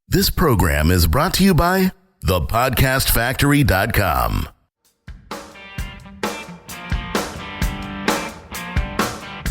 This program is brought to you by thepodcastfactory.com.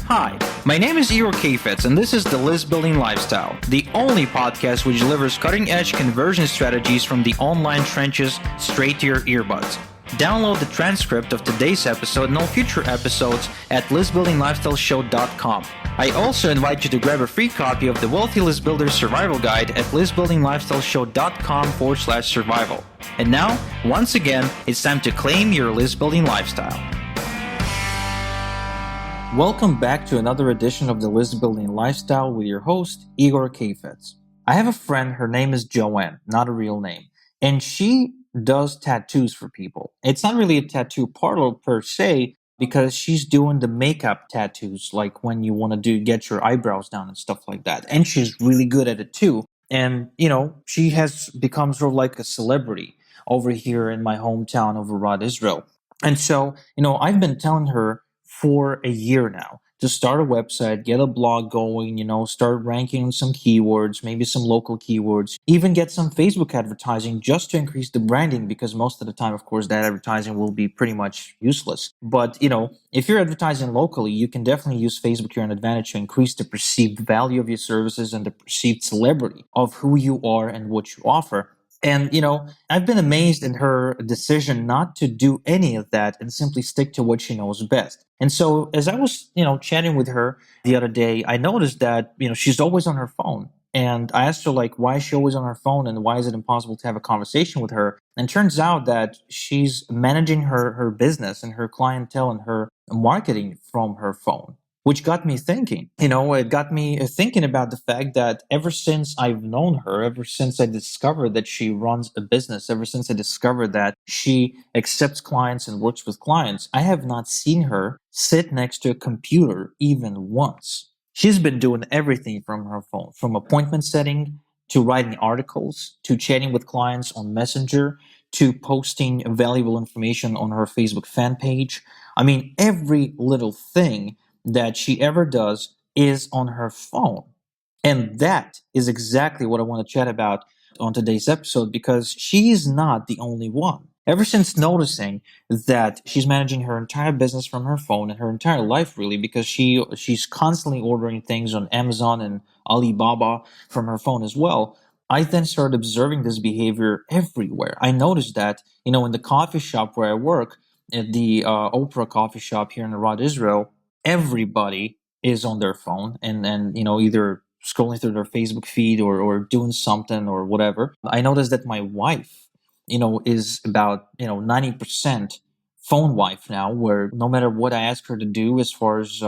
Hi, my name is Igor Kheifets, and this is the List Building Lifestyle, the only podcast which delivers cutting-edge conversion strategies from the online trenches straight to your earbuds. Download the transcript of today's episode and all future episodes at listbuildinglifestyleshow.com. I also invite you to grab a free copy of the Wealthy List Builder Survival Guide at listbuildinglifestyleshow.com/survival. And now, once again, it's time to claim your list building lifestyle. Welcome back to another edition of the List Building Lifestyle with your host, Igor Kheifets. I have a friend, her name is Joann, not a real name, and she does tattoos for people. It's not really a tattoo parlor per se, because she's doing the makeup tattoos, like when you want to get your eyebrows done and stuff like that. And she's really good at it too. And, she has become sort of like a celebrity over here in my hometown of Arad, Israel. And so, I've been telling her for a year now to start a website, get a blog going, start ranking on some keywords, maybe some local keywords, even get some Facebook advertising just to increase the branding, because most of the time, of course, that advertising will be pretty much useless. But, if you're advertising locally, you can definitely use Facebook to your advantage to increase the perceived value of your services and the perceived celebrity of who you are and what you offer. And, I've been amazed in her decision not to do any of that and simply stick to what she knows best. And so as I was, chatting with her the other day, I noticed that, she's always on her phone. And I asked her, why is she always on her phone and why is it impossible to have a conversation with her? And it turns out that she's managing her business and her clientele and her marketing from her phone. Which got me thinking, it got me thinking about the fact that ever since I've known her, ever since I discovered that she runs a business, ever since I discovered that she accepts clients and works with clients, I have not seen her sit next to a computer even once. She's been doing everything from her phone, from appointment setting to writing articles, to chatting with clients on Messenger, to posting valuable information on her Facebook fan page. I mean, every little thing that she ever does is on her phone. And that is exactly what I want to chat about on today's episode, because she is not the only one. Ever since noticing that she's managing her entire business from her phone and her entire life, really, because she's constantly ordering things on Amazon and Alibaba from her phone as well, I then started observing this behavior everywhere. I noticed that, in the coffee shop where I work, at the Oprah coffee shop here in Arad, Israel, everybody is on their phone and either scrolling through their Facebook feed or doing something or whatever. I noticed that my wife, is about 90% phone wife now, where no matter what I ask her to do as far as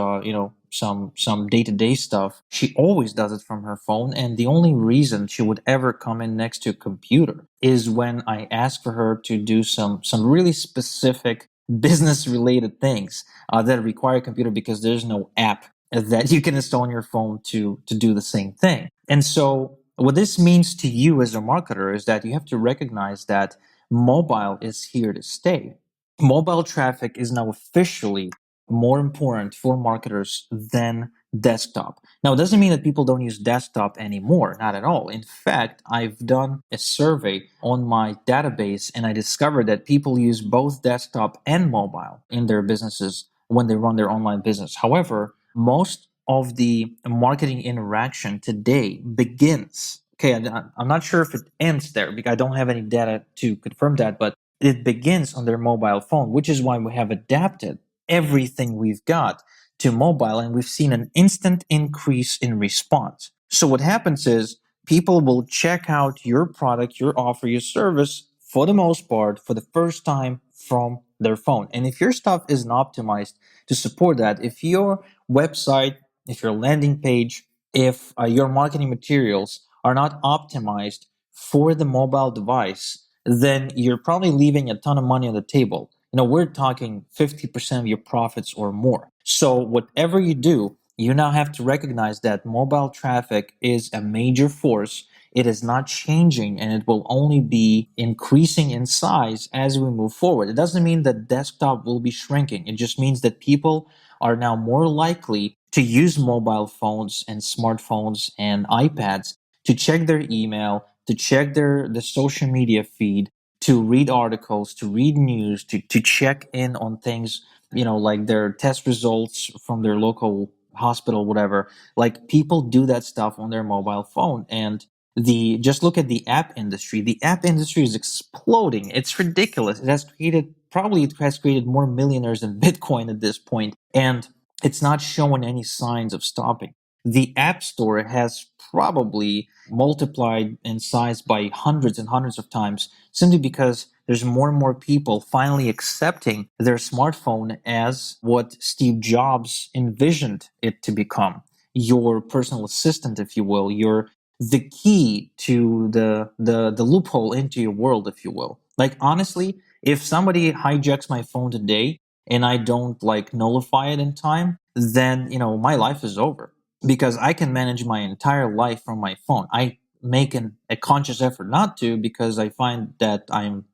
some day-to-day stuff, she always does it from her phone. And the only reason she would ever come in next to a computer is when I ask for her to do some really specific business related things that require a computer, because there's no app that you can install on your phone to do the same thing. And so what this means to you as a marketer is that you have to recognize that mobile is here to stay. Mobile traffic is now officially more important for marketers than desktop. Now, it doesn't mean that people don't use desktop anymore, not at all. In fact, I've done a survey on my database and I discovered that people use both desktop and mobile in their businesses when they run their online business. However, most of the marketing interaction today begins, I'm not sure if it ends there because I don't have any data to confirm that, but it begins on their mobile phone, which is why we have adapted everything we've got to mobile, and we've seen an instant increase in response. So what happens is people will check out your product, your offer, your service, for the most part, for the first time from their phone. And if your stuff isn't optimized to support that, if your website, if your landing page, if your marketing materials are not optimized for the mobile device, then you're probably leaving a ton of money on the table. We're talking 50% of your profits or more. So whatever you do, you now have to recognize that mobile traffic is a major force. It is not changing, and it will only be increasing in size as we move forward. It doesn't mean that desktop will be shrinking. It just means that people are now more likely to use mobile phones and smartphones and iPads to check their email, to check the social media feed, to read articles, to read news, to check in on things, like their test results from their local hospital, whatever. Like people do that stuff on their mobile phone. And the just look at the app industry. The app industry is exploding. It's ridiculous. It has created more millionaires than Bitcoin at this point. And it's not showing any signs of stopping. The App Store has probably multiplied in size by hundreds and hundreds of times simply because there's more and more people finally accepting their smartphone as what Steve Jobs envisioned it to become. Your personal assistant, if you will, your the key to the loophole into your world, if you will. Like honestly, if somebody hijacks my phone today and I don't like nullify it in time, then my life is over because I can manage my entire life from my phone. I make a conscious effort not to because I find that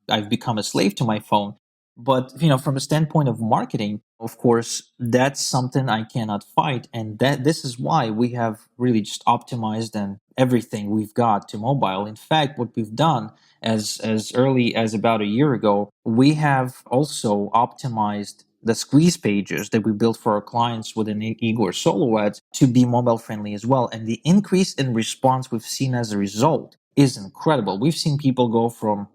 I've become a slave to my phone. But from a standpoint of marketing, of course, that's something I cannot fight, and that this is why we have really just optimized and everything we've got to mobile. In fact, what we've done as early as about a year ago, we have also optimized the squeeze pages that we built for our clients within Igor Solo Ads to be mobile friendly as well. And the increase in response we've seen as a result is incredible. We've seen people go from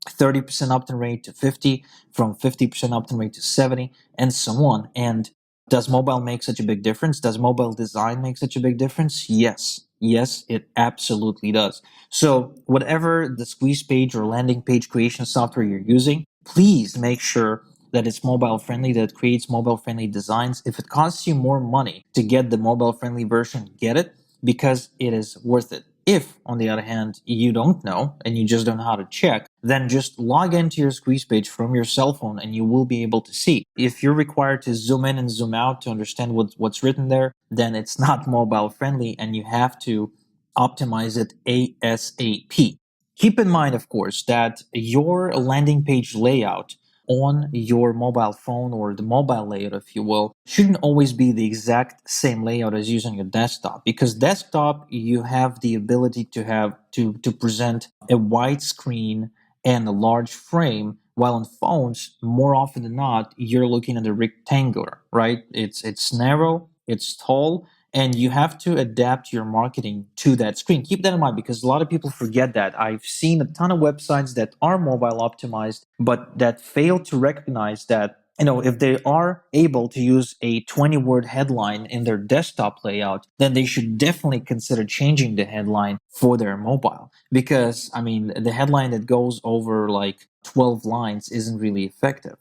30% opt-in rate to 50, from 50% opt-in rate to 70, and so on. And does mobile make such a big difference? Does mobile design make such a big difference? Yes. Yes, it absolutely does. So whatever the squeeze page or landing page creation software you're using, please make sure that it's mobile friendly, that it creates mobile friendly designs. If it costs you more money to get the mobile friendly version, get it because it is worth it. If, on the other hand, you don't know and you just don't know how to check, then just log into your squeeze page from your cell phone and you will be able to see. If you're required to zoom in and zoom out to understand what's written there, then it's not mobile friendly and you have to optimize it ASAP. Keep in mind, of course, that your landing page layout on your mobile phone or the mobile layout, if you will, shouldn't always be the exact same layout as using your desktop because desktop you have the ability to have to present a wide screen and a large frame while on phones more often than not you're looking at a rectangular, right? It's narrow, it's tall, and you have to adapt your marketing to that screen. Keep that in mind because a lot of people forget that. I've seen a ton of websites that are mobile optimized, but that fail to recognize that if they are able to use a 20-word headline in their desktop layout, then they should definitely consider changing the headline for their mobile. Because, the headline that goes over like 12 lines isn't really effective.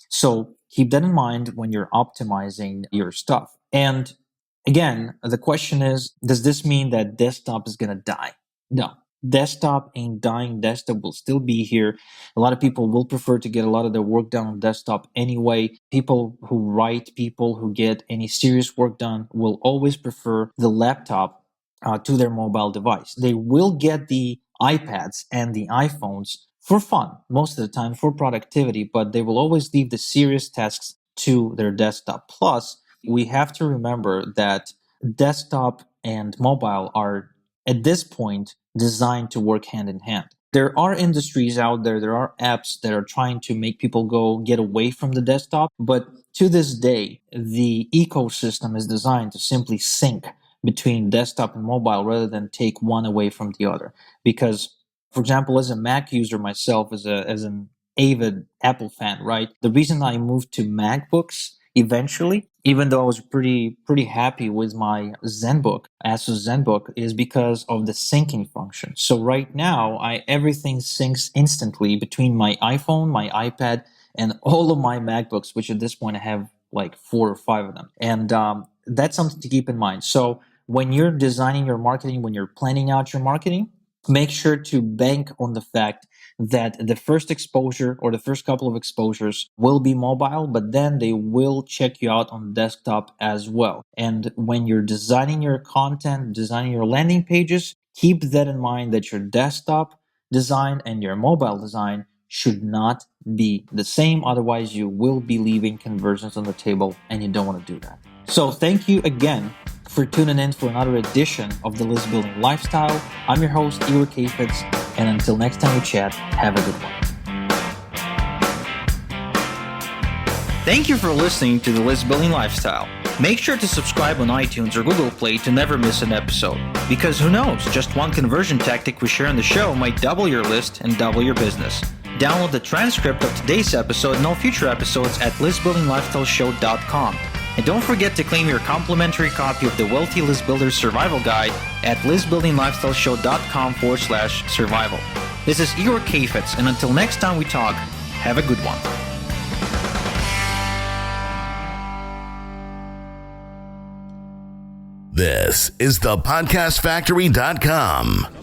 So keep that in mind when you're optimizing your stuff. And again, the question is, does this mean that desktop is going to die? No. Desktop ain't dying. Desktop will still be here. A lot of people will prefer to get a lot of their work done on desktop anyway. People who write, people who get any serious work done will always prefer the laptop to their mobile device. They will get the iPads and the iPhones for fun, most of the time for productivity, but they will always leave the serious tasks to their desktop. Plus, we have to remember that desktop and mobile are at this point designed to work hand in hand. There are industries out there are apps that are trying to make people go get away from the desktop, but to this day, the ecosystem is designed to simply sync between desktop and mobile rather than take one away from the other. Because, for example, as a Mac user myself, as an avid Apple fan, right? The reason I moved to MacBooks eventually, even though I was pretty happy with my ZenBook, Asus ZenBook, is because of the syncing function. So right now, I everything syncs instantly between my iPhone, my iPad, and all of my MacBooks, which at this point I have like 4 or 5 of them. And that's something to keep in mind. So when you're designing your marketing, when you're planning out your marketing, make sure to bank on the fact that the first exposure or the first couple of exposures will be mobile, but then they will check you out on desktop as well. And when you're designing your content, designing your landing pages, keep that in mind that your desktop design and your mobile design should not be the same. Otherwise, you will be leaving conversions on the table and you don't want to do that. So thank you again for tuning in for another edition of the List Building Lifestyle. I'm your host, Igor Kheifets, and until next time we chat, have a good one. Thank you for listening to the List Building Lifestyle. Make sure to subscribe on iTunes or Google Play to never miss an episode. Because who knows, just one conversion tactic we share on the show might double your list and double your business. Download the transcript of today's episode and all future episodes at listbuildinglifestyleshow.com. And don't forget to claim your complimentary copy of the Wealthy List Builder Survival Guide at listbuildinglifestyleshow.com/survival. This is Igor Kheifets, and until next time we talk, have a good one. This is the podcastfactory.com.